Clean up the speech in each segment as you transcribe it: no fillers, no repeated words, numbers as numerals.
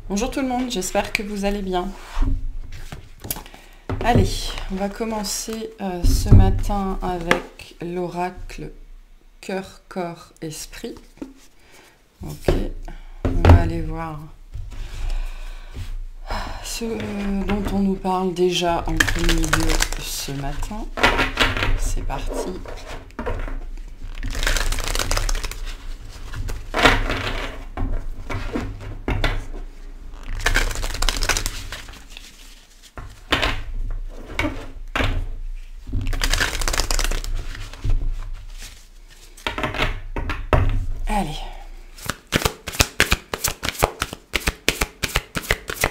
Bonjour tout le monde, j'espère que vous allez bien. Allez, on va commencer ce matin avec l'oracle cœur, corps, esprit. Ok, on va aller voir ce dont on nous parle déjà en premier lieu ce matin. C'est parti. Allez.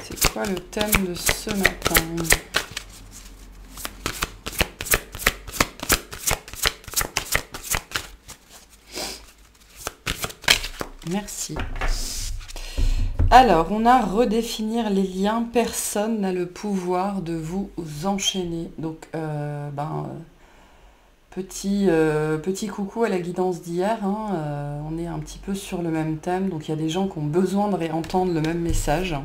C'est quoi le thème de ce matin? Merci. Alors, on a redéfinir les liens. Personne n'a le pouvoir de vous enchaîner. Donc, petit coucou à la guidance d'hier. On est un petit peu sur le même thème. Donc, il y a des gens qui ont besoin de réentendre le même message.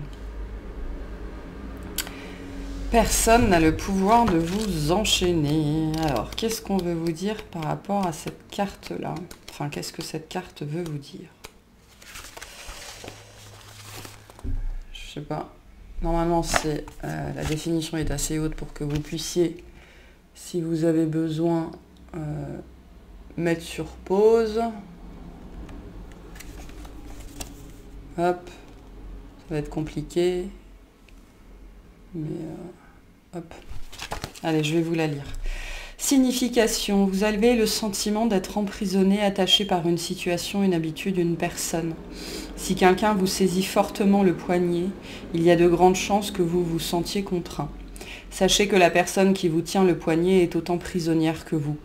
Personne n'a le pouvoir de vous enchaîner. Alors, qu'est-ce qu'on veut vous dire par rapport à cette carte-là? Enfin, qu'est-ce que cette carte veut vous dire? Je sais pas. Normalement, c'est la définition est assez haute pour que vous puissiez, si vous avez besoin, mettre sur pause. Hop. Ça va être compliqué. Mais hop. Allez, je vais vous la lire. Signification. Vous avez le sentiment d'être emprisonné, attaché par une situation, une habitude, une personne. Si quelqu'un vous saisit fortement le poignet, il y a de grandes chances que vous vous sentiez contraint. Sachez que la personne qui vous tient le poignet est autant prisonnière que vous.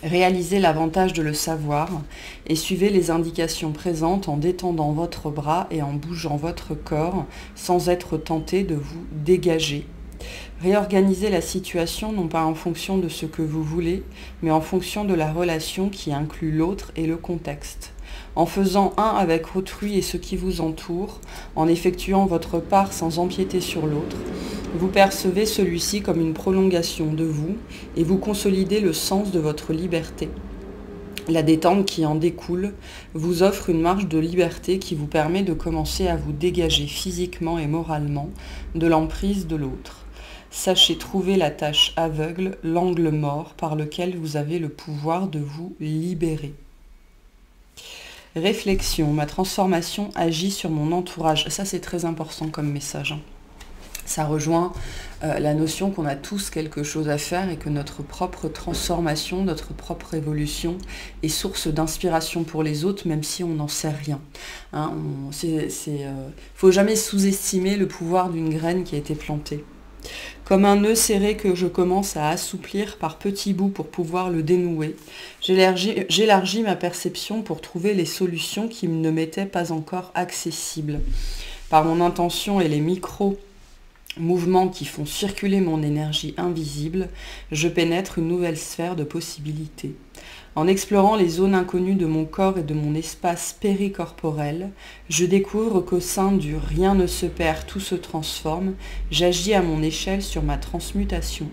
Réalisez l'avantage de le savoir et suivez les indications présentes en détendant votre bras et en bougeant votre corps sans être tenté de vous dégager. Réorganisez la situation non pas en fonction de ce que vous voulez, mais en fonction de la relation qui inclut l'autre et le contexte. En faisant un avec autrui et ce qui vous entoure, en effectuant votre part sans empiéter sur l'autre, vous percevez celui-ci comme une prolongation de vous et vous consolidez le sens de votre liberté. La détente qui en découle vous offre une marge de liberté qui vous permet de commencer à vous dégager physiquement et moralement de l'emprise de l'autre. Sachez trouver la tâche aveugle, l'angle mort par lequel vous avez le pouvoir de vous libérer. Réflexion, ma transformation agit sur mon entourage. Ça, c'est très important comme message. Ça rejoint la notion qu'on a tous quelque chose à faire et que notre propre transformation, notre propre évolution est source d'inspiration pour les autres, même si on n'en sait rien. Faut jamais sous-estimer le pouvoir d'une graine qui a été plantée. Comme un nœud serré que je commence à assouplir par petits bouts pour pouvoir le dénouer, j'élargis ma perception pour trouver les solutions qui ne m'étaient pas encore accessibles. Par mon intention et les micro-mouvements qui font circuler mon énergie invisible, je pénètre une nouvelle sphère de possibilités. En explorant les zones inconnues de mon corps et de mon espace péricorporel, je découvre qu'au sein du « rien ne se perd, tout se transforme », j'agis à mon échelle sur ma transmutation.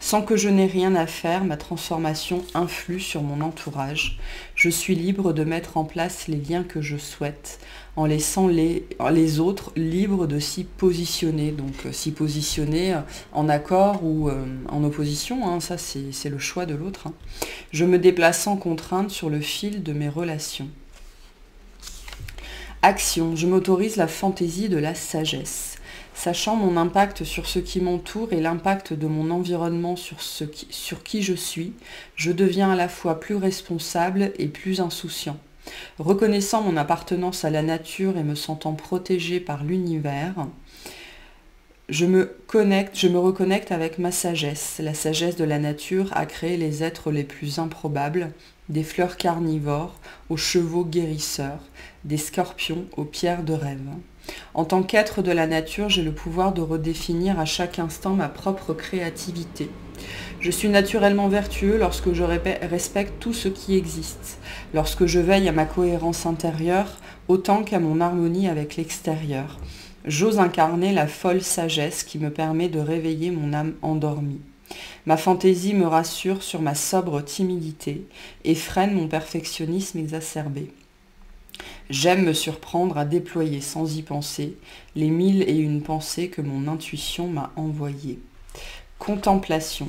Sans que je n'ai rien à faire, ma transformation influe sur mon entourage. Je suis libre de mettre en place les liens que je souhaite, en laissant les autres libres de s'y positionner. Donc s'y positionner en accord ou en opposition, ça c'est le choix de l'autre. Je me déplace sans contrainte sur le fil de mes relations. Action, je m'autorise la fantaisie de la sagesse. Sachant mon impact sur ce qui m'entoure et l'impact de mon environnement sur qui je suis, je deviens à la fois plus responsable et plus insouciant. Reconnaissant mon appartenance à la nature et me sentant protégé par l'univers, je me reconnecte avec ma sagesse. La sagesse de la nature a créé les êtres les plus improbables, des fleurs carnivores aux chevaux guérisseurs, des scorpions aux pierres de rêve. En tant qu'être de la nature, j'ai le pouvoir de redéfinir à chaque instant ma propre créativité. Je suis naturellement vertueux lorsque je respecte tout ce qui existe, lorsque je veille à ma cohérence intérieure autant qu'à mon harmonie avec l'extérieur. J'ose incarner la folle sagesse qui me permet de réveiller mon âme endormie. Ma fantaisie me rassure sur ma sobre timidité et freine mon perfectionnisme exacerbé. J'aime me surprendre à déployer sans y penser les 1001 pensées que mon intuition m'a envoyées. Contemplation.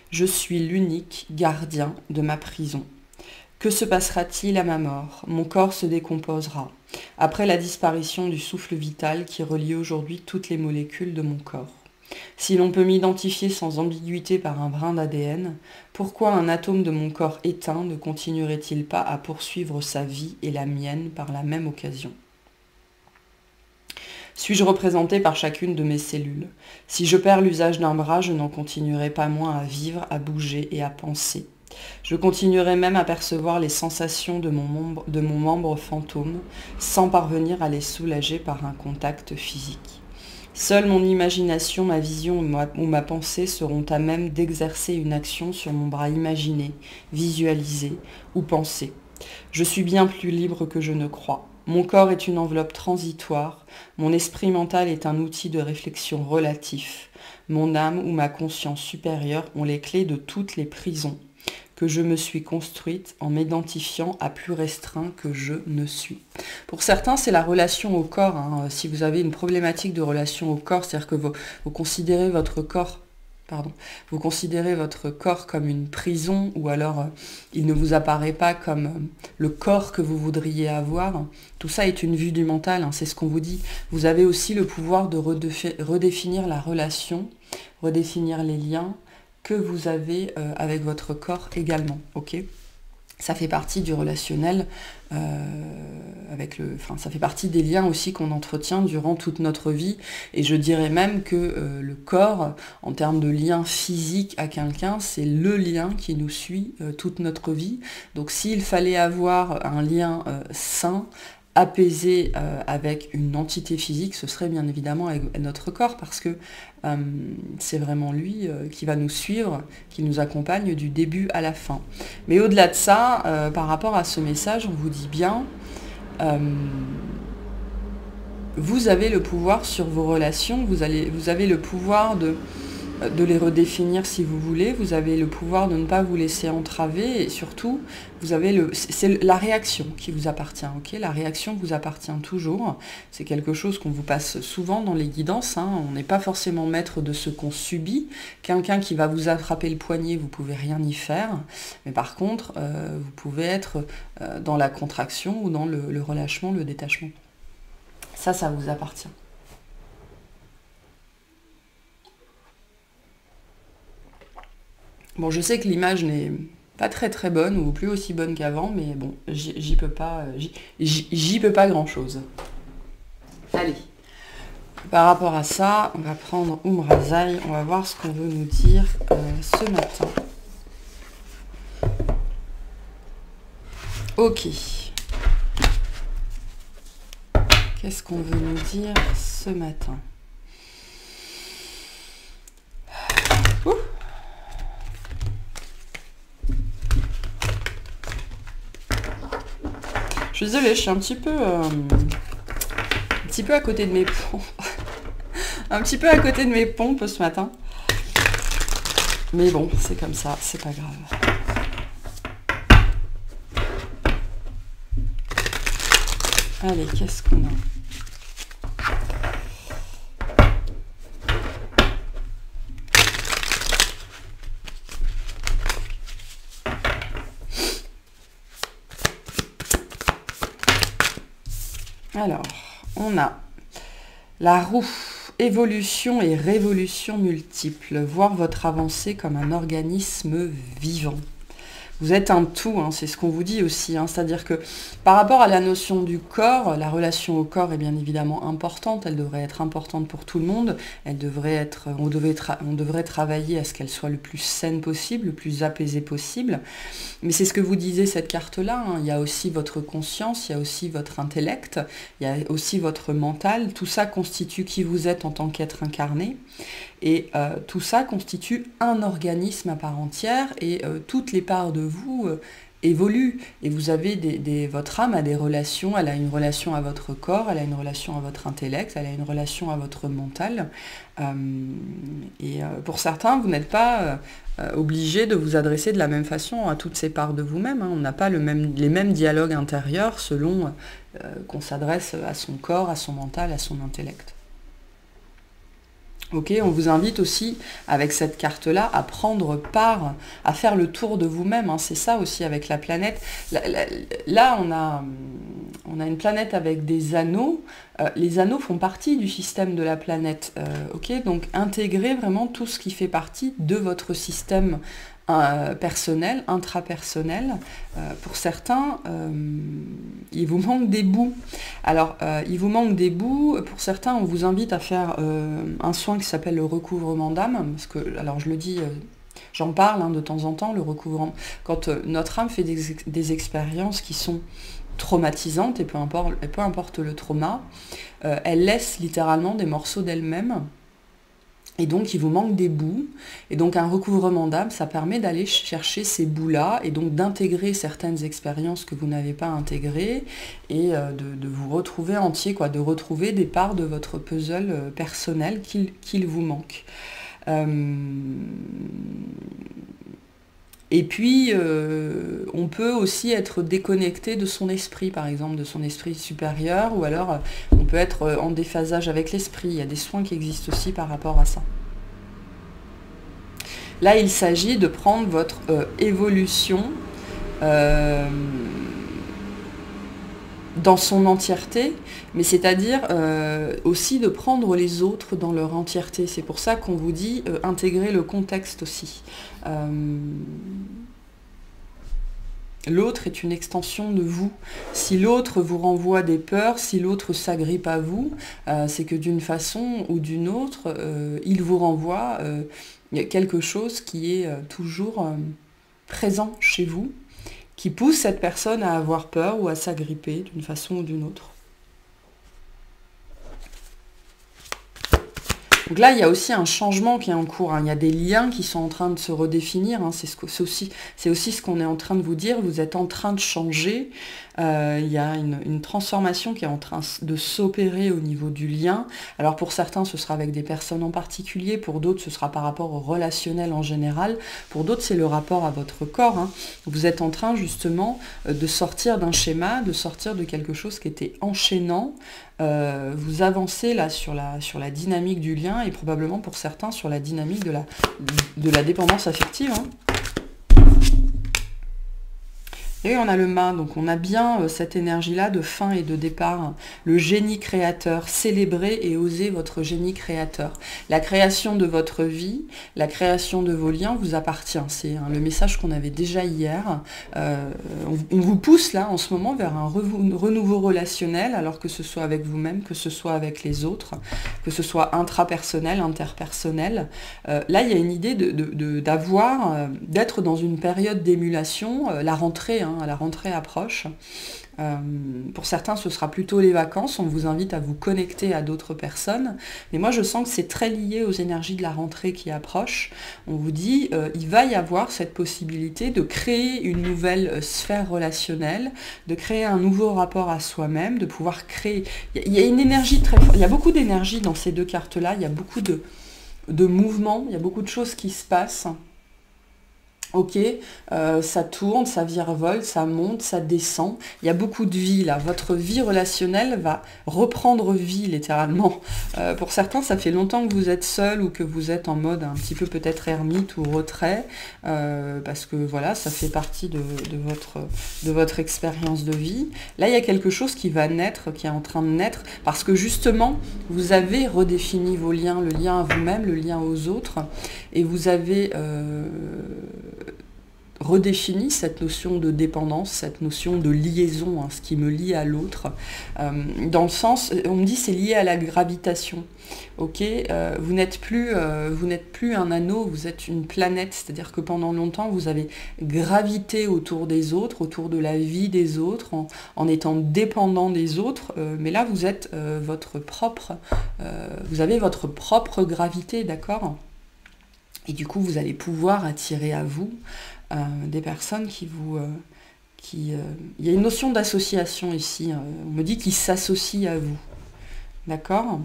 Je suis l'unique gardien de ma prison. Que se passera-t-il à ma mort? Mon corps se décomposera. Après la disparition du souffle vital qui relie aujourd'hui toutes les molécules de mon corps. Si l'on peut m'identifier sans ambiguïté par un brin d'ADN, pourquoi un atome de mon corps éteint ne continuerait-il pas à poursuivre sa vie et la mienne par la même occasion? Suis-je représenté par chacune de mes cellules? Si je perds l'usage d'un bras, je n'en continuerai pas moins à vivre, à bouger et à penser. Je continuerai même à percevoir les sensations de mon membre fantôme, sans parvenir à les soulager par un contact physique. Seule mon imagination, ma vision ou ma pensée seront à même d'exercer une action sur mon bras imaginé, visualisé ou pensé. Je suis bien plus libre que je ne crois. Mon corps est une enveloppe transitoire, mon esprit mental est un outil de réflexion relatif. Mon âme ou ma conscience supérieure ont les clés de toutes les prisons que je me suis construite en m'identifiant à plus restreint que je ne suis. Pour certains, c'est la relation au corps. Hein. Si vous avez une problématique de relation au corps, c'est-à-dire que vous considérez votre corps, vous considérez votre corps comme une prison, ou alors il ne vous apparaît pas comme le corps que vous voudriez avoir. Tout ça est une vue du mental, hein, c'est ce qu'on vous dit. Vous avez aussi le pouvoir de redéfinir la relation, redéfinir les liens que vous avez avec votre corps également, ok? Ça fait partie du relationnel, ça fait partie des liens aussi qu'on entretient durant toute notre vie, et je dirais même que le corps, en termes de lien physique à quelqu'un, c'est le lien qui nous suit toute notre vie. Donc s'il fallait avoir un lien sain, apaisé avec une entité physique, ce serait bien évidemment avec notre corps, parce que c'est vraiment lui qui va nous suivre, qui nous accompagne du début à la fin. Mais au-delà de ça, par rapport à ce message, on vous dit bien, vous avez le pouvoir sur vos relations, vous avez le pouvoir de les redéfinir si vous voulez, vous avez le pouvoir de ne pas vous laisser entraver, et surtout, c'est la réaction qui vous appartient, ok? La réaction vous appartient toujours, c'est quelque chose qu'on vous passe souvent dans les guidances, hein. On n'est pas forcément maître de ce qu'on subit. Quelqu'un qui va vous attraper le poignet, vous pouvez rien y faire, mais par contre, vous pouvez être dans la contraction ou dans le relâchement, le détachement. Ça vous appartient. Bon, je sais que l'image n'est pas très bonne, ou plus aussi bonne qu'avant, mais bon, j'y peux pas grand-chose. Allez, par rapport à ça, on va prendre Umrazai, on va voir ce qu'on veut nous dire ce matin. Ok. Qu'est-ce qu'on veut nous dire ce matin? Ouh. Je suis désolée, je suis un petit peu à côté de mes pompes. Un petit peu à côté de mes pompes ce matin. Mais bon, c'est comme ça, c'est pas grave. Allez, qu'est-ce qu'on a? Alors, on a la roue, évolution et révolution multiples, voir votre avancée comme un organisme vivant. Vous êtes un tout, hein, c'est ce qu'on vous dit aussi, hein, c'est-à-dire que par rapport à la notion du corps, la relation au corps est bien évidemment importante, elle devrait être importante pour tout le monde, on devrait travailler à ce qu'elle soit le plus saine possible, le plus apaisée possible, mais c'est ce que vous disiez cette carte-là, hein, il y a aussi votre conscience, il y a aussi votre intellect, il y a aussi votre mental, tout ça constitue qui vous êtes en tant qu'être incarné, et tout ça constitue un organisme à part entière, et toutes les parts de vous évolue. Et vous avez votre âme a des relations, elle a une relation à votre corps, elle a une relation à votre intellect, elle a une relation à votre mental. Pour certains, vous n'êtes pas obligé de vous adresser de la même façon à toutes ces parts de vous-même. Hein. On n'a pas les mêmes dialogues intérieurs selon qu'on s'adresse à son corps, à son mental, à son intellect. Ok, on vous invite aussi, avec cette carte-là, à prendre part, à faire le tour de vous-même. Hein. C'est ça aussi avec la planète. Là, on a une planète avec des anneaux. Les anneaux font partie du système de la planète. Ok, donc intégrez vraiment tout ce qui fait partie de votre système personnel, intrapersonnel. Pour certains, il vous manque des bouts. Alors, il vous manque des bouts. Pour certains, on vous invite à faire un soin qui s'appelle le recouvrement d'âme. Parce que, alors je le dis, j'en parle hein, de temps en temps, le recouvrement. Quand notre âme fait des expériences qui sont traumatisantes, et peu importe le trauma, elle laisse littéralement des morceaux d'elle-même. Et donc, il vous manque des bouts. Et donc, un recouvrement d'âme, ça permet d'aller chercher ces bouts-là et donc d'intégrer certaines expériences que vous n'avez pas intégrées et de vous retrouver entier, quoi, de retrouver des parts de votre puzzle personnel qu'il vous manque. Et puis, on peut aussi être déconnecté de son esprit, par exemple, de son esprit supérieur, ou alors on peut être en déphasage avec l'esprit. Il y a des soins qui existent aussi par rapport à ça. Là, il s'agit de prendre votre évolution dans son entièreté, mais c'est-à-dire aussi de prendre les autres dans leur entièreté. C'est pour ça qu'on vous dit intégrer le contexte aussi. L'autre est une extension de vous. Si l'autre vous renvoie des peurs, si l'autre s'agrippe à vous, c'est que d'une façon ou d'une autre, il vous renvoie quelque chose qui est toujours présent chez vous, qui pousse cette personne à avoir peur ou à s'agripper d'une façon ou d'une autre. Donc là, il y a aussi un changement qui est en cours. Hein. Il y a des liens qui sont en train de se redéfinir. Hein. C'est aussi ce qu'on est en train de vous dire. Vous êtes en train de changer. Il y a une transformation qui est en train de s'opérer au niveau du lien. Alors pour certains, ce sera avec des personnes en particulier. Pour d'autres, ce sera par rapport au relationnel en général. Pour d'autres, c'est le rapport à votre corps. Hein. Vous êtes en train justement de sortir d'un schéma, de sortir de quelque chose qui était enchaînant. Vous avancez là sur la dynamique du lien et probablement pour certains sur la dynamique de la dépendance affective. Hein. Et on a le mât, donc on a bien cette énergie-là de fin et de départ. Le génie créateur, célébrez et osez votre génie créateur. La création de votre vie, la création de vos liens vous appartient. C'est le message qu'on avait déjà hier. On vous pousse là en ce moment vers un renouveau relationnel, alors que ce soit avec vous-même, que ce soit avec les autres, que ce soit intrapersonnel, interpersonnel. Là, il y a une idée d'être dans une période d'émulation, la rentrée, hein, la rentrée approche. Pour certains, ce sera plutôt les vacances. On vous invite à vous connecter à d'autres personnes. Mais moi, je sens que c'est très lié aux énergies de la rentrée qui approche. On vous dit, il va y avoir cette possibilité de créer une nouvelle sphère relationnelle, de créer un nouveau rapport à soi-même, de pouvoir créer... Il y a une énergie très forte. Il y a beaucoup d'énergie dans ces deux cartes-là. Il y a beaucoup de mouvements. Il y a beaucoup de choses qui se passent. Ok, ça tourne, ça virevolte, ça monte, ça descend. Il y a beaucoup de vie là. Votre vie relationnelle va reprendre vie littéralement. Pour certains, ça fait longtemps que vous êtes seul ou que vous êtes en mode un petit peu peut-être ermite ou retrait. Parce que voilà, ça fait partie de votre expérience de vie. Là, il y a quelque chose qui va naître, qui est en train de naître. Parce que justement, vous avez redéfini vos liens, le lien à vous-même, le lien aux autres. Et vous avez... redéfinit cette notion de dépendance, cette notion de liaison, hein, ce qui me lie à l'autre, dans le sens, on me dit c'est lié à la gravitation, ok, vous n'êtes plus un anneau, vous êtes une planète, c'est-à-dire que pendant longtemps vous avez gravité autour des autres, autour de la vie des autres, en étant dépendant des autres, mais là vous êtes vous avez votre propre gravité, d'accord ? Et du coup, vous allez pouvoir attirer à vous des personnes qui il y a une notion d'association ici. On me dit qu'ils s'associent à vous. D'accord ?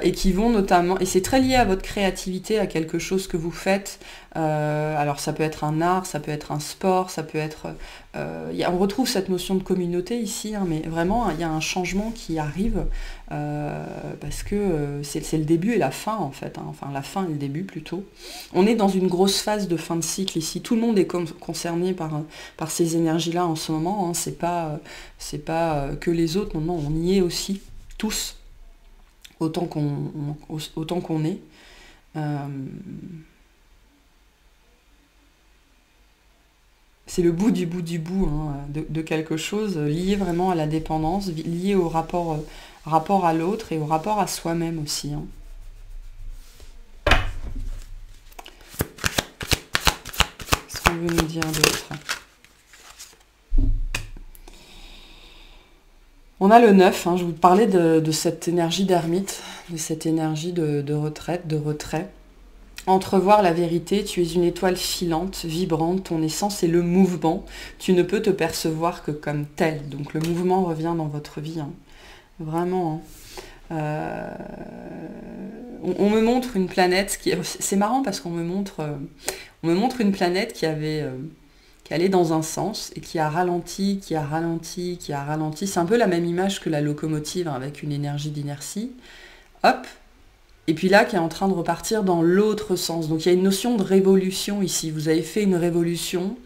Et qui vont notamment, et c'est très lié à votre créativité, à quelque chose que vous faites, alors ça peut être un art, ça peut être un sport, ça peut être, on retrouve cette notion de communauté ici, hein, mais vraiment il y a un changement qui arrive, parce que c'est le début et la fin en fait, hein, enfin la fin et le début plutôt. On est dans une grosse phase de fin de cycle ici, tout le monde est concerné par ces énergies-là en ce moment, hein, c'est pas que les autres, non, on y est aussi, tous. Autant qu'on est. C'est le bout du bout hein, de quelque chose lié vraiment à la dépendance, lié au rapport à l'autre et au rapport à soi-même aussi. Hein. Qu'est-ce qu'on veut nous dire d'autre ? On a le 9, hein, je vous parlais de cette énergie d'ermite, de cette énergie de retraite, de retrait. Entrevoir la vérité, tu es une étoile filante, vibrante, ton essence est le mouvement, tu ne peux te percevoir que comme tel. Donc le mouvement revient dans votre vie, hein. Vraiment. Hein. On me montre une planète, c'est marrant parce qu'on me montre une planète qui allait dans un sens et qui a ralenti, qui a ralenti, qui a ralenti. C'est un peu la même image que la locomotive hein, avec une énergie d'inertie. Hop. Et puis là, qui est en train de repartir dans l'autre sens. Donc il y a une notion de révolution ici. Vous avez fait une révolution.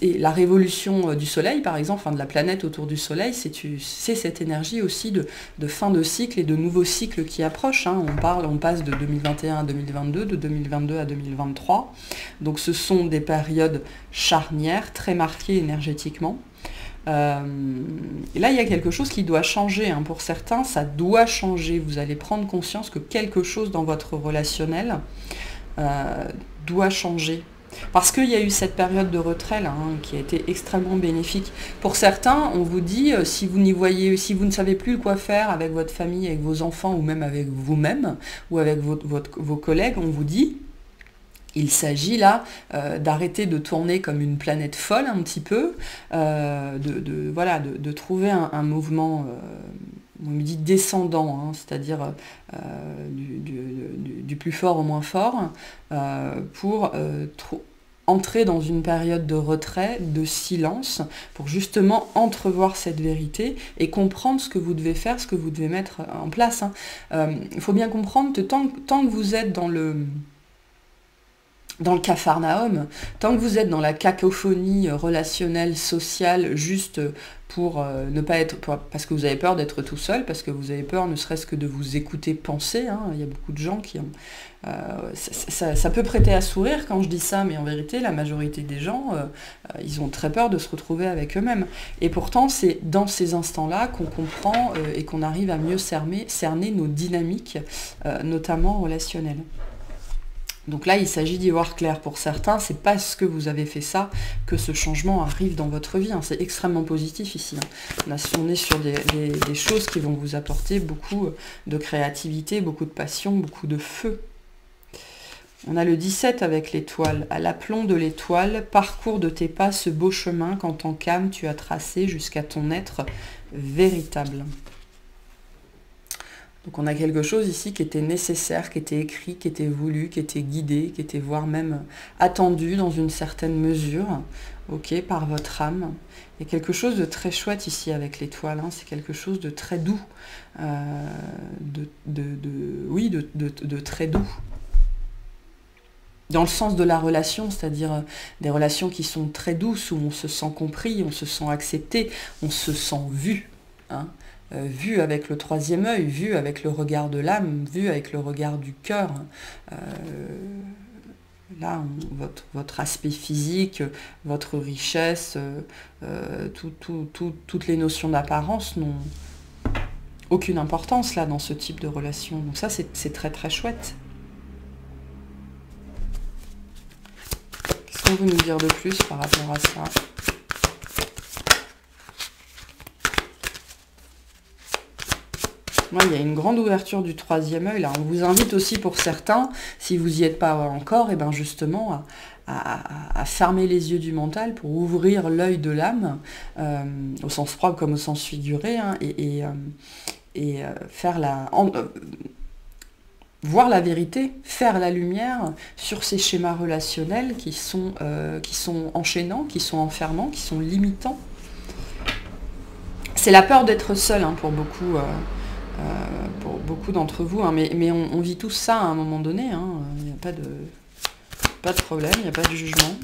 Et la révolution du Soleil, par exemple, enfin de la planète autour du Soleil, c'est cette énergie aussi de fin de cycle et de nouveaux cycles qui approchent. Hein. On passe de 2021 à 2022, de 2022 à 2023. Donc ce sont des périodes charnières, très marquées énergétiquement. Et là, il y a quelque chose qui doit changer. Hein. Pour certains, ça doit changer. Vous allez prendre conscience que quelque chose dans votre relationnel doit changer. Parce qu'il y a eu cette période de retrait là, hein, qui a été extrêmement bénéfique. Pour certains, on vous dit, si vous ne savez plus quoi faire avec votre famille, avec vos enfants, ou même avec vous-même, ou avec vos collègues, on vous dit, il s'agit là d'arrêter de tourner comme une planète folle un petit peu, de trouver un mouvement, on me dit descendant, hein, c'est-à-dire du plus fort au moins fort, pour entrer dans une période de retrait, de silence, pour justement entrevoir cette vérité et comprendre ce que vous devez faire, ce que vous devez mettre en place. Hein. Il faut bien comprendre que tant que vous êtes dans le capharnaüm, tant que vous êtes dans la cacophonie relationnelle, sociale, juste pour ne pas être, parce que vous avez peur d'être tout seul, parce que vous avez peur ne serait-ce que de vous écouter penser, hein. Il y a beaucoup de gens qui ont... ça peut prêter à sourire quand je dis ça, mais en vérité, la majorité des gens, ils ont très peur de se retrouver avec eux-mêmes. Et pourtant, c'est dans ces instants-là qu'on comprend et qu'on arrive à mieux cerner nos dynamiques, notamment relationnelles. Donc là, il s'agit d'y voir clair. Pour certains, c'est parce que vous avez fait ça que ce changement arrive dans votre vie. Hein. C'est extrêmement positif ici. Hein. On est sur des choses qui vont vous apporter beaucoup de créativité, beaucoup de passion, beaucoup de feu. On a le 17 avec l'étoile. À l'aplomb de l'étoile, parcours de tes pas ce beau chemin qu'en tant qu'âme tu as tracé jusqu'à ton être véritable. Donc on a quelque chose ici qui était nécessaire, qui était écrit, qui était voulu, qui était guidé, qui était voire même attendu dans une certaine mesure, ok, par votre âme. Il y a quelque chose de très chouette ici avec l'étoile, hein, c'est quelque chose de très doux, de très doux. Dans le sens de la relation, c'est-à-dire des relations qui sont très douces, où on se sent compris, on se sent accepté, on se sent vu, hein. Vu avec le troisième œil, vu avec le regard de l'âme, vu avec le regard du cœur. Là, votre aspect physique, votre richesse, toutes les notions d'apparence n'ont aucune importance là dans ce type de relation. Donc ça, c'est très très chouette. Qu'est-ce qu'on veut nous dire de plus par rapport à ça ? Ouais, il y a une grande ouverture du troisième œil. Là. On vous invite aussi pour certains, si vous n'y êtes pas encore, et ben justement à fermer les yeux du mental pour ouvrir l'œil de l'âme, au sens propre comme au sens figuré, hein, et faire voir la vérité, faire la lumière sur ces schémas relationnels qui sont enchaînants, qui sont enfermants, qui sont limitants. C'est la peur d'être seul, hein, pour beaucoup d'entre vous, hein, mais on vit tous ça à un moment donné, hein, il n'y a pas de problème, il n'y a pas de jugement.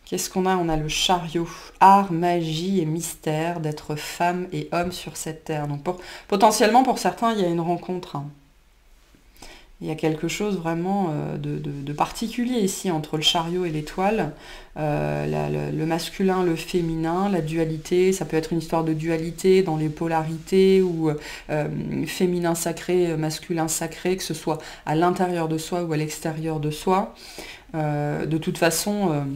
Qu'est-ce qu'on a? On a le chariot, art, magie et mystère d'être femme et homme sur cette terre. Donc potentiellement pour certains, il y a une rencontre, hein. Il y a quelque chose vraiment de particulier ici entre le chariot et l'étoile, le masculin, le féminin, la dualité. Ça peut être une histoire de dualité dans les polarités, ou féminin sacré, masculin sacré, que ce soit à l'intérieur de soi ou à l'extérieur de soi. De toute façon,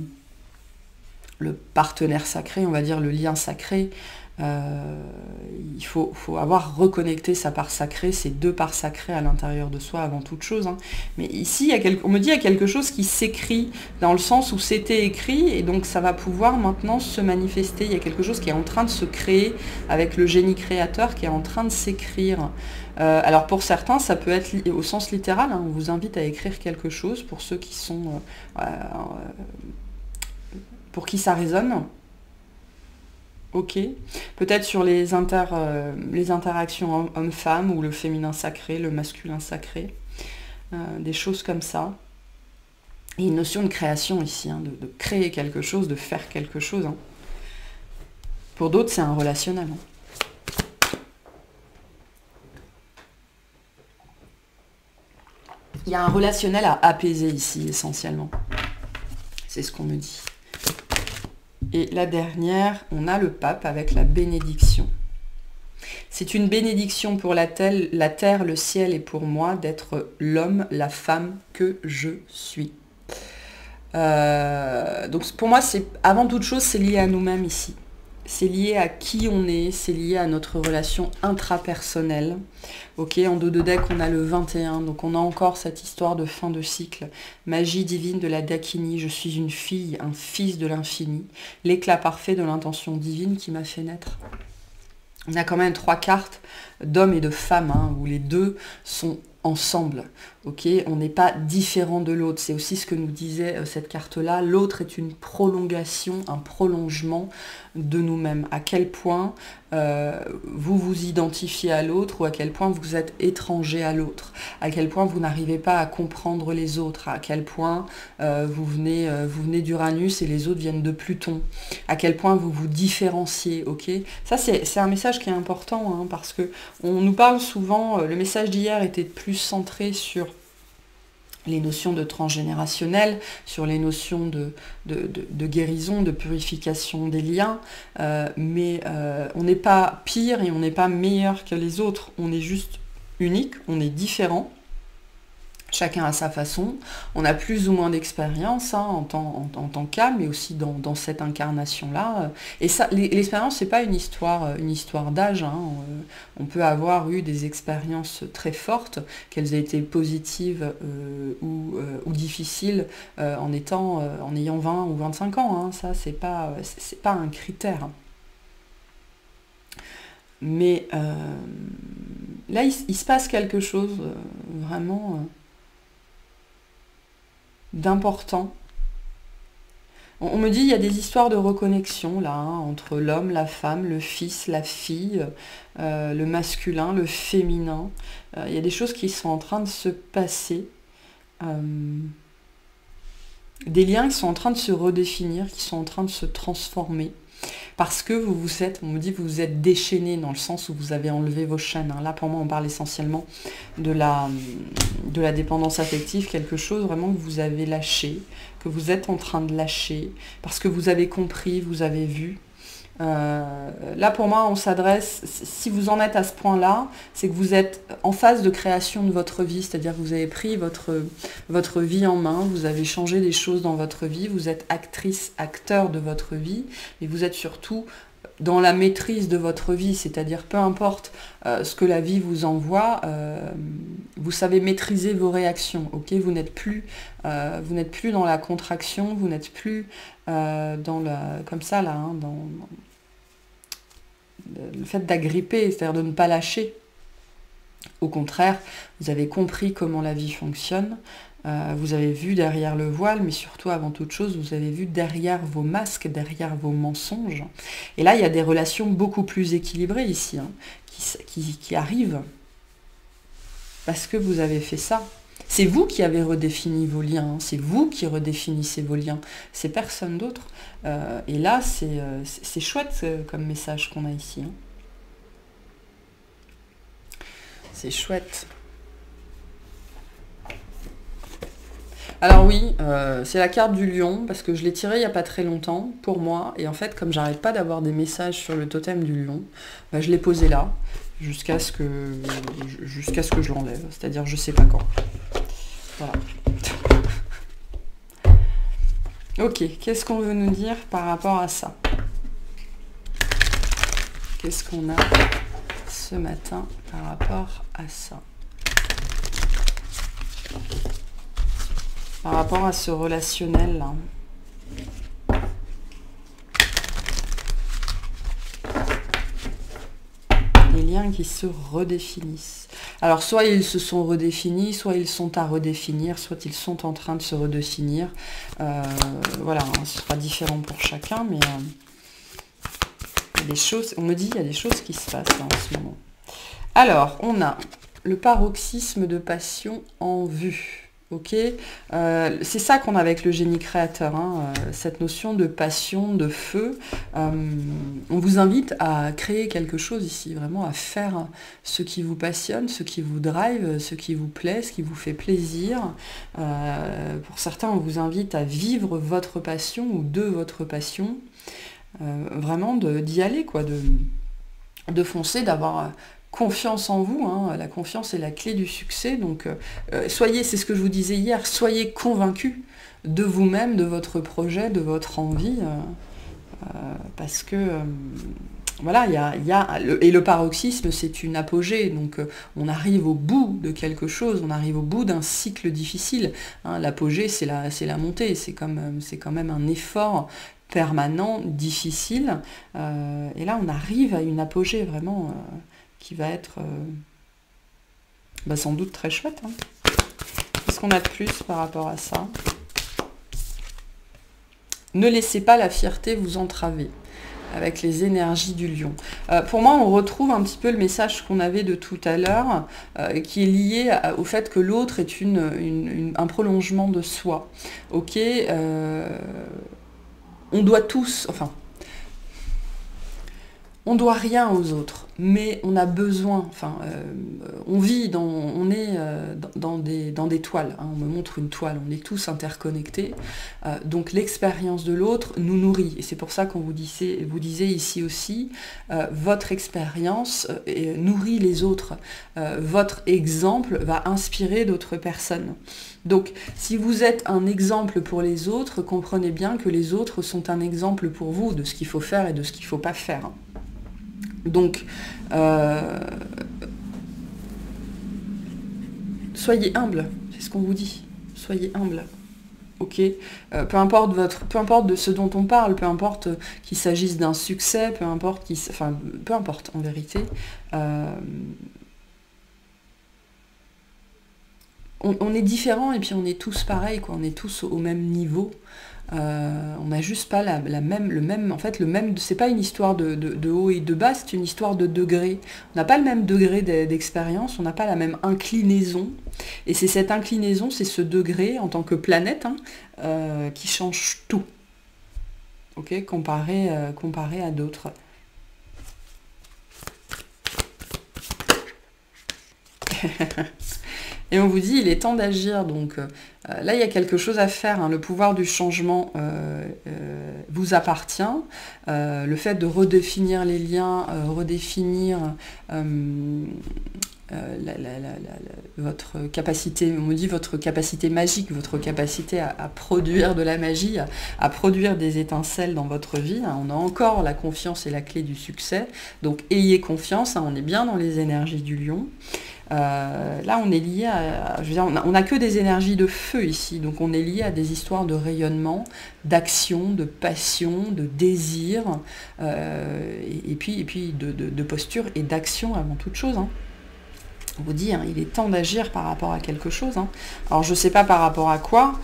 le partenaire sacré, on va dire le lien sacré, il faut avoir reconnecté sa part sacrée, ces deux parts sacrées à l'intérieur de soi avant toute chose, hein. Mais ici, on me dit qu'il y a quelque chose qui s'écrit, dans le sens où c'était écrit, et donc ça va pouvoir maintenant se manifester. Il y a quelque chose qui est en train de se créer avec le génie créateur, qui est en train de s'écrire. Alors pour certains, ça peut être au sens littéral, hein. On vous invite à écrire quelque chose pour ceux qui sont... pour qui ça résonne. Ok. Peut-être sur les interactions homme-femme, ou le féminin sacré, le masculin sacré. Des choses comme ça. Et une notion de création ici, hein, de créer quelque chose, de faire quelque chose, hein. Pour d'autres, c'est un relationnel, hein. Il y a un relationnel à apaiser ici, essentiellement. C'est ce qu'on me dit. Et la dernière, on a le pape avec la bénédiction. C'est une bénédiction pour la terre, le ciel, et pour moi d'être l'homme, la femme que je suis. Donc pour moi, avant toute chose, c'est lié à nous-mêmes ici. C'est lié à qui on est, c'est lié à notre relation intrapersonnelle. Ok, en dos de deck, on a le 21, donc on a encore cette histoire de fin de cycle. Magie divine de la Dakini, je suis une fille, un fils de l'infini. L'éclat parfait de l'intention divine qui m'a fait naître. On a quand même 3 cartes d'hommes et de femmes, hein, où les deux sont ensemble, ok, on n'est pas différent de l'autre. C'est aussi ce que nous disait cette carte-là. L'autre est une prolongation, un prolongement de nous-mêmes. À quel point vous vous identifiez à l'autre, ou à quel point vous êtes étranger à l'autre, à quel point vous n'arrivez pas à comprendre les autres, à quel point vous venez d'Uranus et les autres viennent de Pluton, à quel point vous vous différenciez, ok. Ça, c'est un message qui est important, hein, parce que on nous parle souvent, le message d'hier était plus centré sur les notions de transgénérationnel, sur les notions de guérison, de purification des liens, mais on n'est pas pire et on n'est pas meilleur que les autres, on est juste unique, on est différent. Chacun à sa façon, on a plus ou moins d'expérience, hein, en tant qu'âme, mais aussi dans cette incarnation-là. Et ça, l'expérience, c'est pas une histoire d'âge, hein. On peut avoir eu des expériences très fortes, qu'elles aient été positives ou difficiles, en ayant 20 ou 25 ans. Hein. Ça, c'est pas un critère. Mais là, il se passe quelque chose vraiment... d'important. On me dit il y a des histoires de reconnexion là, hein, entre l'homme, la femme, le fils, la fille, le masculin, le féminin. Il y a des choses qui sont en train de se passer. Des liens qui sont en train de se redéfinir, qui sont en train de se transformer. Parce que on me dit vous vous êtes déchaîné, dans le sens où vous avez enlevé vos chaînes. Hein. Là, pour moi, on parle essentiellement de la dépendance affective, quelque chose vraiment que vous avez lâché, que vous êtes en train de lâcher, parce que vous avez compris, vous avez vu. Là, pour moi, on s'adresse, si vous en êtes à ce point-là, c'est que vous êtes en phase de création de votre vie, c'est-à-dire que vous avez pris votre vie en main, vous avez changé des choses dans votre vie, vous êtes actrice, acteur de votre vie, mais vous êtes surtout dans la maîtrise de votre vie, c'est-à-dire peu importe ce que la vie vous envoie, vous savez maîtriser vos réactions, ok? Vous n'êtes plus dans la contraction, vous n'êtes plus dans la, comme ça là, hein, dans le fait d'agripper, c'est-à-dire de ne pas lâcher. Au contraire, vous avez compris comment la vie fonctionne, vous avez vu derrière le voile, mais surtout avant toute chose, vous avez vu derrière vos masques, derrière vos mensonges. Et là, il y a des relations beaucoup plus équilibrées ici, hein, qui arrivent parce que vous avez fait ça. C'est vous qui avez redéfini vos liens, hein, c'est vous qui redéfinissez vos liens, c'est personne d'autre. Et là, c'est chouette comme message qu'on a ici. Hein. C'est chouette. Alors oui, c'est la carte du lion, parce que je l'ai tirée il n'y a pas très longtemps, pour moi, et en fait, comme j'arrête pas d'avoir des messages sur le totem du lion, bah, je l'ai posé là, jusqu'à ce que je l'enlève, c'est-à-dire je sais pas quand. Voilà. Ok, qu'est-ce qu'on veut nous dire par rapport à ça? Qu'est-ce qu'on a ce matin par rapport à ça? Par rapport à ce relationnel là. Les liens qui se redéfinissent. Alors soit ils se sont redéfinis, soit ils sont à redéfinir, soit ils sont en train de se redéfinir. Voilà, hein, ce sera différent pour chacun, mais il y a des choses, on me dit, il y a des choses qui se passent là, en ce moment. Alors, on a le paroxysme de passion en vue. Ok, c'est ça qu'on a avec le génie créateur, hein, cette notion de passion, de feu. On vous invite à créer quelque chose ici, vraiment à faire ce qui vous passionne, ce qui vous drive, ce qui vous plaît, ce qui vous fait plaisir. Pour certains, on vous invite à vivre votre passion ou de votre passion. Vraiment d'y aller, quoi, de foncer, d'avoir confiance en vous, hein. La confiance est la clé du succès, donc soyez, c'est ce que je vous disais hier, soyez convaincus de vous-même, de votre projet, de votre envie, parce que voilà, et le paroxysme, c'est une apogée, donc on arrive au bout de quelque chose, on arrive au bout d'un cycle difficile, hein. L'apogée, c'est la montée, c'est quand même un effort permanent, difficile, et là on arrive à une apogée vraiment qui va être sans doute très chouette. Hein. Qu'est-ce qu'on a de plus par rapport à ça? Ne laissez pas la fierté vous entraver avec les énergies du lion. Pour moi, on retrouve un petit peu le message qu'on avait de tout à l'heure, qui est lié au fait que l'autre est un prolongement de soi. Ok, on doit tous, enfin, on doit rien aux autres, mais on a besoin, enfin, on est dans des toiles, hein, on me montre une toile, on est tous interconnectés, donc l'expérience de l'autre nous nourrit, et c'est pour ça qu'on vous disait ici aussi, votre expérience nourrit les autres, votre exemple va inspirer d'autres personnes. Donc, si vous êtes un exemple pour les autres, comprenez bien que les autres sont un exemple pour vous de ce qu'il faut faire et de ce qu'il ne faut pas faire. Donc, soyez humble, c'est ce qu'on vous dit. Soyez humble, ok. Peu importe de ce dont on parle, peu importe qu'il s'agisse d'un succès, peu importe en vérité. On est différents et puis on est tous pareils, quoi. On est tous au même niveau. On n'a juste pas le même, c'est pas une histoire de haut et de bas, c'est une histoire de degré. On n'a pas le même degré d'expérience, on n'a pas la même inclinaison, et c'est cette inclinaison, c'est ce degré en tant que planète, hein, qui change tout, ok, comparé à d'autres. Et on vous dit, il est temps d'agir, donc là il y a quelque chose à faire, hein. Le pouvoir du changement vous appartient, le fait de redéfinir les liens, redéfinir votre capacité, on me dit votre capacité magique, votre capacité à produire de la magie, à produire des étincelles dans votre vie. On a encore la confiance et la clé du succès. Donc ayez confiance, on est bien dans les énergies du lion. Là, on est lié à... Je veux dire, on n'a que des énergies de feu ici, donc on est lié à des histoires de rayonnement, d'action, de passion, de désir, et puis de posture et d'action avant toute chose. On vous dit, il est temps d'agir par rapport à quelque chose. Alors, je ne sais pas par rapport à quoi.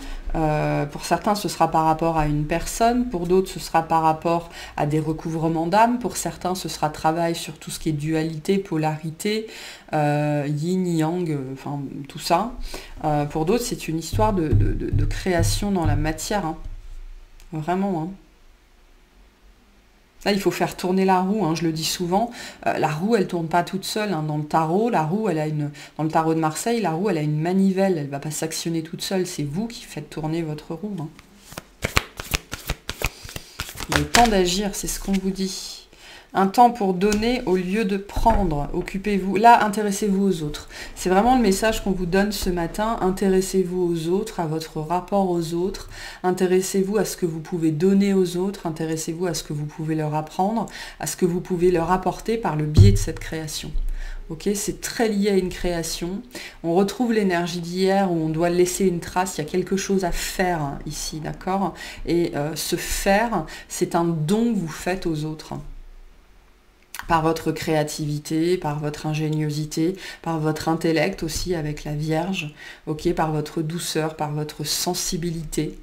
Pour certains, ce sera par rapport à une personne. Pour d'autres, ce sera par rapport à des recouvrements d'âme. Pour certains, ce sera travail sur tout ce qui est dualité, polarité, yin, yang, enfin tout ça. Pour d'autres, c'est une histoire de création dans la matière. Vraiment. Là, il faut faire tourner la roue, je le dis souvent. La roue, elle ne tourne pas toute seule. Dans le tarot, la roue, dans le tarot de Marseille, la roue, elle a une manivelle. Elle ne va pas s'actionner toute seule. C'est vous qui faites tourner votre roue. Il est temps d'agir, c'est ce qu'on vous dit. Un temps pour donner au lieu de prendre. Occupez-vous. Là, intéressez-vous aux autres. C'est vraiment le message qu'on vous donne ce matin. Intéressez-vous aux autres, à votre rapport aux autres. Intéressez-vous à ce que vous pouvez donner aux autres. Intéressez-vous à ce que vous pouvez leur apprendre, à ce que vous pouvez leur apporter par le biais de cette création. Ok, c'est très lié à une création. On retrouve l'énergie d'hier où on doit laisser une trace. Il y a quelque chose à faire ici, d'accord? Et ce faire, c'est un don que vous faites aux autres. Par votre créativité, par votre ingéniosité, par votre intellect aussi avec la Vierge, ok, par votre douceur, par votre sensibilité.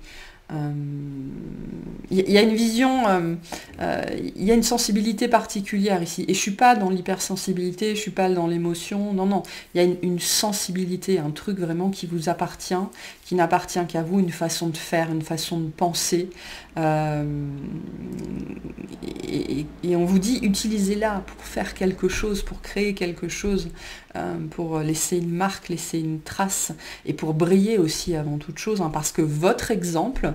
Il y a une vision, il y a une sensibilité particulière ici. Et je ne suis pas dans l'hypersensibilité, je ne suis pas dans l'émotion, non. Il y a une sensibilité, un truc vraiment qui vous appartient, qui n'appartient qu'à vous, une façon de faire, une façon de penser. Et on vous dit, utilisez-la pour faire quelque chose, pour créer quelque chose, pour laisser une marque, laisser une trace, et pour briller aussi avant toute chose, parce que votre exemple,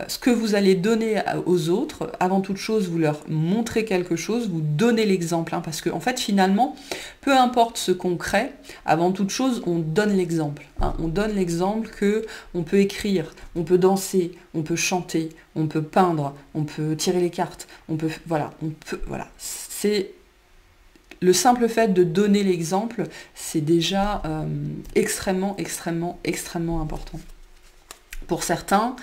ce que vous allez donner aux autres, avant toute chose, vous leur montrez quelque chose, vous donnez l'exemple, parce que en fait, finalement, peu importe ce qu'on crée, avant toute chose, on donne l'exemple. On donne l'exemple que on peut écrire, on peut danser, on peut chanter, on peut peindre, on peut tirer les cartes, voilà. C'est le simple fait de donner l'exemple, c'est déjà extrêmement important. Pour certains,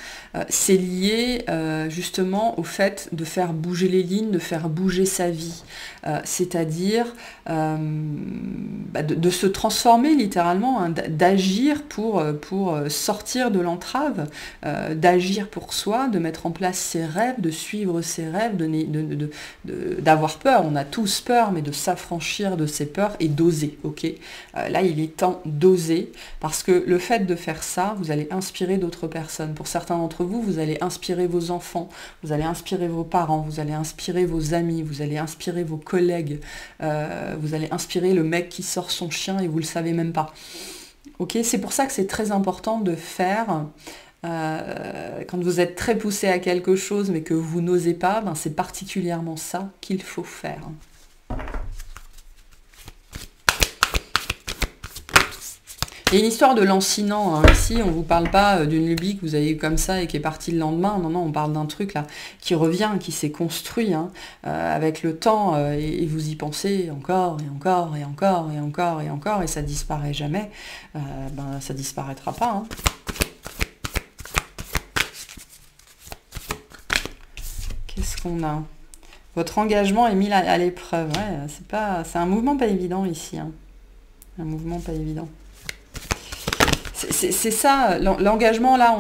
c'est lié justement au fait de faire bouger les lignes, de faire bouger sa vie. C'est-à-dire de se transformer littéralement, d'agir pour sortir de l'entrave, d'agir pour soi, de mettre en place ses rêves, de suivre ses rêves, d'avoir peur. On a tous peur, mais de s'affranchir de ses peurs et d'oser. Okay, là, il est temps d'oser, parce que le fait de faire ça, vous allez inspirer d'autres personnes. Pour certains d'entre vous, vous allez inspirer vos enfants, vous allez inspirer vos parents, vous allez inspirer vos amis, vous allez inspirer vos collègues, vous allez inspirer le mec qui sort son chien et vous le savez même pas. Ok, c'est pour ça que c'est très important de faire. Quand vous êtes très poussé à quelque chose mais que vous n'osez pas, c'est particulièrement ça qu'il faut faire. Il y a une histoire de lancinant, ici, on ne vous parle pas d'une lubie que vous avez eu comme ça et qui est partie le lendemain, non, on parle d'un truc là qui revient, qui s'est construit avec le temps, et vous y pensez encore, et ça disparaît jamais, ça disparaîtra pas. Qu'est-ce qu'on a? Votre engagement est mis à l'épreuve, c'est un mouvement pas évident ici, un mouvement pas évident. C'est ça, l'engagement là,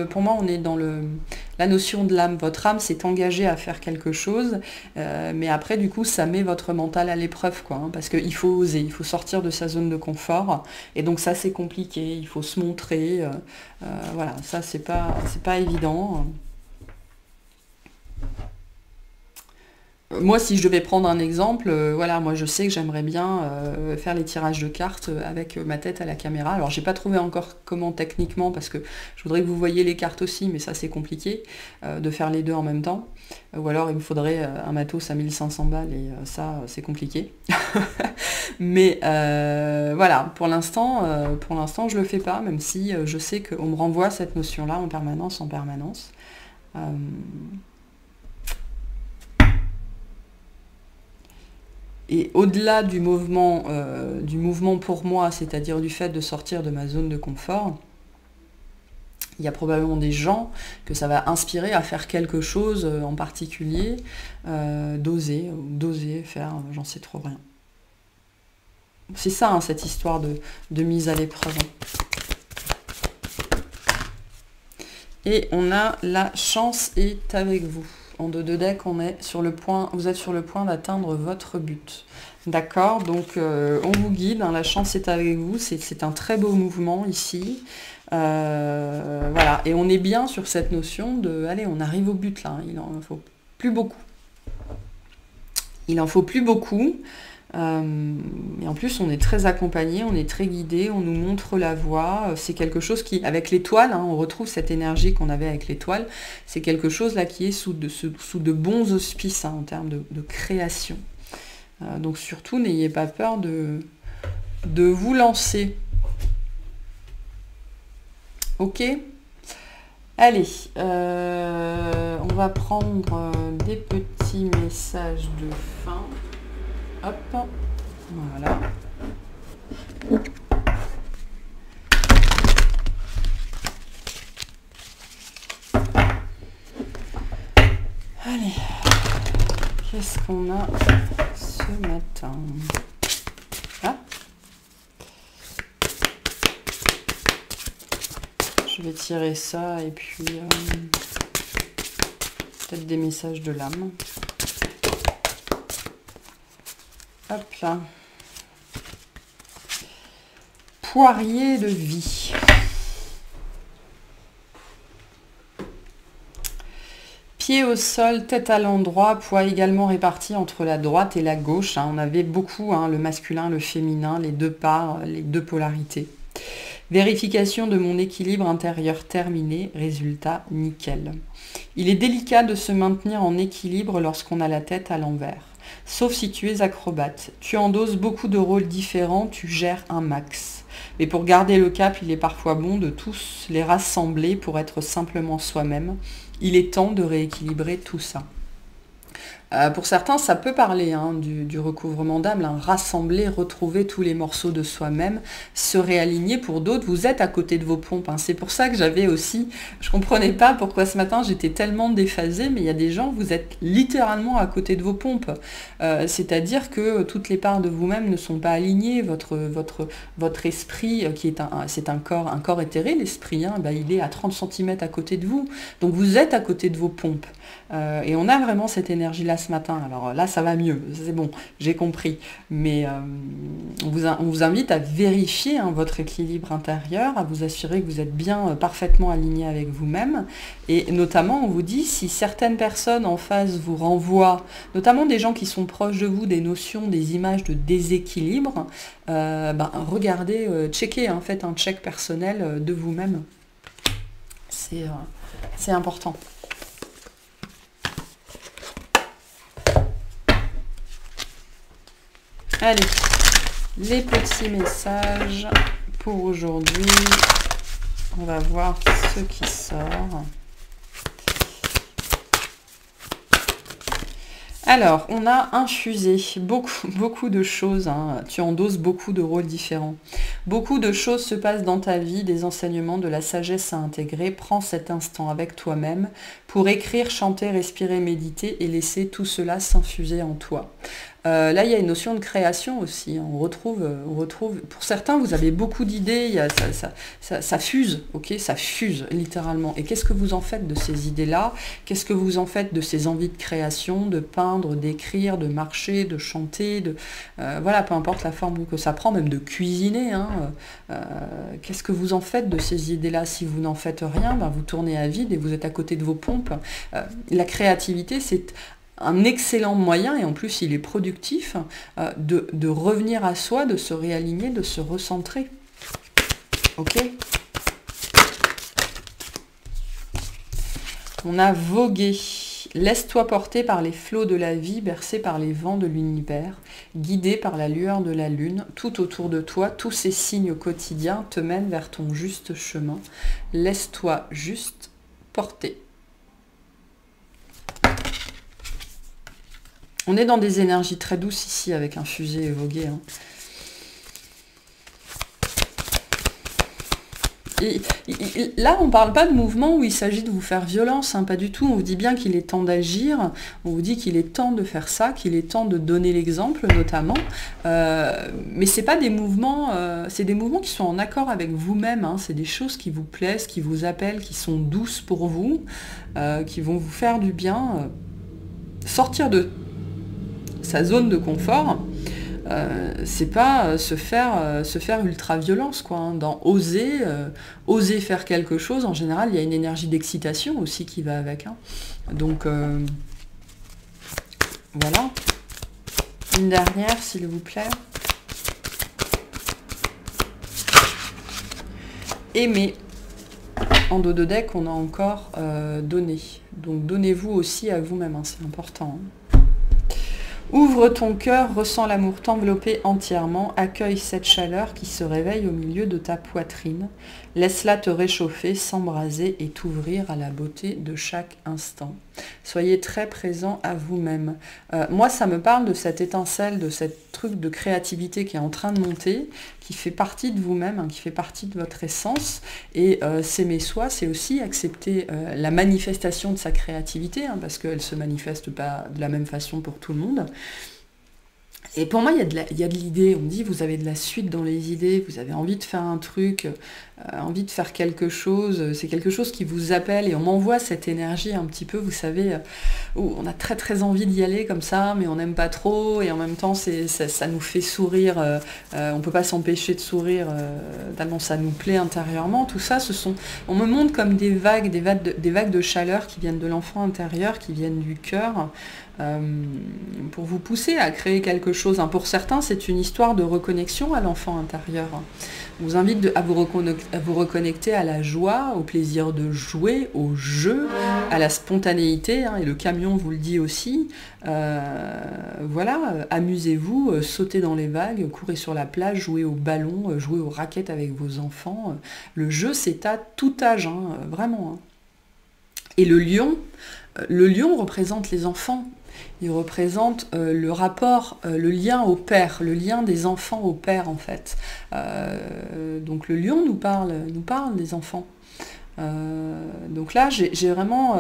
pour moi on est dans la notion de l'âme. Votre âme s'est engagée à faire quelque chose, mais après du coup ça met votre mental à l'épreuve, parce qu'il faut oser, il faut sortir de sa zone de confort, et donc ça c'est compliqué, il faut se montrer, voilà, ça c'est pas évident. Moi, si je devais prendre un exemple, moi je sais que j'aimerais bien faire les tirages de cartes avec ma tête à la caméra. Alors j'ai pas trouvé encore comment techniquement, parce que je voudrais que vous voyiez les cartes aussi, mais ça c'est compliqué de faire les deux en même temps. Ou alors il me faudrait un matos à 1500 balles, et ça c'est compliqué. Mais voilà, pour l'instant, je le fais pas, même si je sais qu'on me renvoie cette notion-là en permanence, Et au-delà du mouvement pour moi, c'est-à-dire du fait de sortir de ma zone de confort, il y a probablement des gens que ça va inspirer à faire quelque chose en particulier, d'oser faire, j'en sais trop rien. C'est ça, hein, cette histoire de mise à l'épreuve. Et on a la chance est avec vous. En 2 de deck, vous êtes sur le point d'atteindre votre but. D'accord, donc on vous guide, hein, la chance est avec vous, c'est un très beau mouvement ici. Voilà, et on est bien sur cette notion de, allez, on arrive au but là, il en faut plus beaucoup. Il en faut plus beaucoup. Et en plus, on est très accompagné, on est très guidé, on nous montre la voie. C'est quelque chose qui, avec l'étoile, hein, on retrouve cette énergie qu'on avait avec l'étoile. C'est quelque chose là qui est sous de bons auspices, hein, en termes de création. Donc surtout, n'ayez pas peur de vous lancer. Ok ? Allez, on va prendre des petits messages de fin. Hop, voilà. Allez, qu'est-ce qu'on a ce matin? Ah, je vais tirer ça et puis peut-être des messages de l'âme. Hop là. Poirier de vie. Pied au sol, tête à l'endroit, poids également réparti entre la droite et la gauche. Hein. On avait beaucoup, hein, le masculin, le féminin, les deux parts, les deux polarités. Vérification de mon équilibre intérieur terminé, résultat nickel. Il est délicat de se maintenir en équilibre lorsqu'on a la tête à l'envers. Sauf si tu es acrobate. Tu endosses beaucoup de rôles différents, tu gères un max. Mais pour garder le cap, il est parfois bon de tous les rassembler pour être simplement soi-même. Il est temps de rééquilibrer tout ça. Pour certains, ça peut parler, hein, du recouvrement d'âme, hein, rassembler, retrouver tous les morceaux de soi-même, se réaligner. Pour d'autres, vous êtes à côté de vos pompes. Hein. C'est pour ça que j'avais aussi, je ne comprenais pas pourquoi ce matin j'étais tellement déphasée, mais il y a des gens, vous êtes littéralement à côté de vos pompes. C'est-à-dire que toutes les parts de vous-même ne sont pas alignées. Votre esprit, qui est c'est un corps éthéré, l'esprit, hein, bah, il est à 30 cm à côté de vous. Donc vous êtes à côté de vos pompes. Et on a vraiment cette énergie-là ce matin. Alors là, ça va mieux, c'est bon, j'ai compris. Mais on vous invite à vérifier, hein, votre équilibre intérieur, à vous assurer que vous êtes bien parfaitement aligné avec vous-même. Et notamment, on vous dit, si certaines personnes en face vous renvoient, notamment des gens qui sont proches de vous, des notions, des images de déséquilibre, regardez, checkez, hein, faites un check personnel de vous-même. C'est important. Allez, les petits messages pour aujourd'hui. On va voir ce qui sort. Alors, on a infusé beaucoup de choses. Hein. Tu endosses beaucoup de rôles différents. Beaucoup de choses se passent dans ta vie, des enseignements, de la sagesse à intégrer. Prends cet instant avec toi-même pour écrire, chanter, respirer, méditer et laisser tout cela s'infuser en toi. Là, il y a une notion de création aussi. On retrouve, pour certains, vous avez beaucoup d'idées, ça fuse, ok, ça fuse littéralement. Et qu'est-ce que vous en faites de ces idées-là? Qu'est-ce que vous en faites de ces envies de création, de peindre, d'écrire, de marcher, de chanter, voilà, peu importe la forme que ça prend, même de cuisiner. Hein, qu'est-ce que vous en faites de ces idées-là? Si vous n'en faites rien, ben vous tournez à vide et vous êtes à côté de vos pompes. La créativité, c'est un excellent moyen, et en plus il est productif, de revenir à soi, de se réaligner, de se recentrer. Ok? On a vogué. Laisse-toi porter par les flots de la vie, bercé par les vents de l'univers, guidé par la lueur de la lune. Tout autour de toi, tous ces signes quotidiens te mènent vers ton juste chemin. Laisse-toi juste porter. On est dans des énergies très douces ici avec un fusée évoqué. Hein. Et là, on ne parle pas de mouvement où il s'agit de vous faire violence, hein, pas du tout. On vous dit bien qu'il est temps d'agir, on vous dit qu'il est temps de faire ça, qu'il est temps de donner l'exemple notamment. Mais c'est pas des mouvements, c'est des mouvements qui sont en accord avec vous-même. Hein. C'est des choses qui vous plaisent, qui vous appellent, qui sont douces pour vous, qui vont vous faire du bien. Sortir de sa zone de confort. C'est pas se faire ultra violence quoi, hein. Dans oser faire quelque chose, en général il y a une énergie d'excitation aussi qui va avec, hein. Donc voilà, une dernière s'il vous plaît. Aimer. En dos de deck on a encore donné, donc donnez-vous aussi à vous-même, hein, c'est important, hein. Ouvre ton cœur, ressens l'amour t'envelopper entièrement, accueille cette chaleur qui se réveille au milieu de ta poitrine. Laisse-la te réchauffer, s'embraser et t'ouvrir à la beauté de chaque instant. Soyez très présent à vous-même. Moi, ça me parle de cette étincelle, de cette truc de créativité qui est en train de monter, qui fait partie de vous-même, hein, qui fait partie de votre essence. Et s'aimer soi, c'est aussi accepter la manifestation de sa créativité, hein, parce qu'elle ne se manifeste pas de la même façon pour tout le monde. Et pour moi, il y a de l'idée. On dit, vous avez de la suite dans les idées, vous avez envie de faire un truc, envie de faire quelque chose, c'est quelque chose qui vous appelle, et on m'envoie cette énergie un petit peu, vous savez, où on a très très envie d'y aller comme ça, mais on n'aime pas trop, et en même temps, ça nous fait sourire, on ne peut pas s'empêcher de sourire, tellement ça nous plaît intérieurement. Tout ça, on me montre comme des vagues de chaleur qui viennent de l'enfant intérieur, qui viennent du cœur, pour vous pousser à créer quelque chose. Hein. Pour certains, c'est une histoire de reconnexion à l'enfant intérieur. On vous invite à vous reconnecter à la joie, au plaisir de jouer, au jeu, à la spontanéité, hein, et le camion vous le dit aussi. Voilà, amusez-vous, sautez dans les vagues, courez sur la plage, jouez au ballon, jouez aux raquettes avec vos enfants. Le jeu, c'est à tout âge, hein, vraiment. Hein. Et le lion représente les enfants. Il représente le rapport, le lien au père, le lien des enfants au père en fait. Donc le lion nous parle des enfants. Donc là, j'ai vraiment,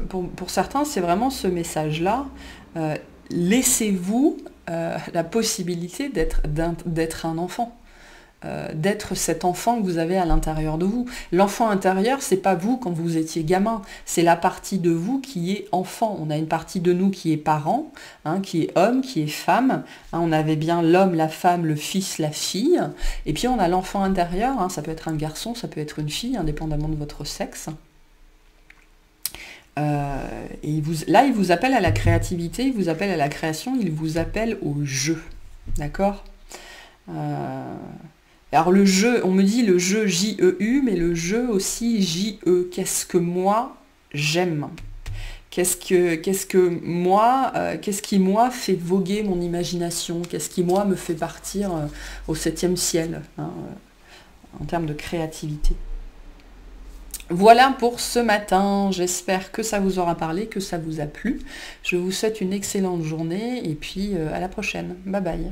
pour certains, c'est vraiment ce message-là. Laissez-vous la possibilité d'être un enfant. D'être cet enfant que vous avez à l'intérieur de vous. L'enfant intérieur, c'est pas vous quand vous étiez gamin, c'est la partie de vous qui est enfant. On a une partie de nous qui est parent, hein, qui est homme, qui est femme. Hein, on avait bien l'homme, la femme, le fils, la fille. Et puis on a l'enfant intérieur, hein, ça peut être un garçon, ça peut être une fille, indépendamment de votre sexe. Et il vous appelle à la créativité, il vous appelle à la création, il vous appelle au jeu. D'accord ? Alors le jeu, on me dit le jeu J-E-U, mais le jeu aussi J-E. Qu'est-ce que moi j'aime ? Qu'est-ce qui moi fait voguer mon imagination ? Qu'est-ce qui moi me fait partir au 7e ciel, hein, en termes de créativité ? Voilà pour ce matin, j'espère que ça vous aura parlé, que ça vous a plu. Je vous souhaite une excellente journée et puis à la prochaine. Bye bye.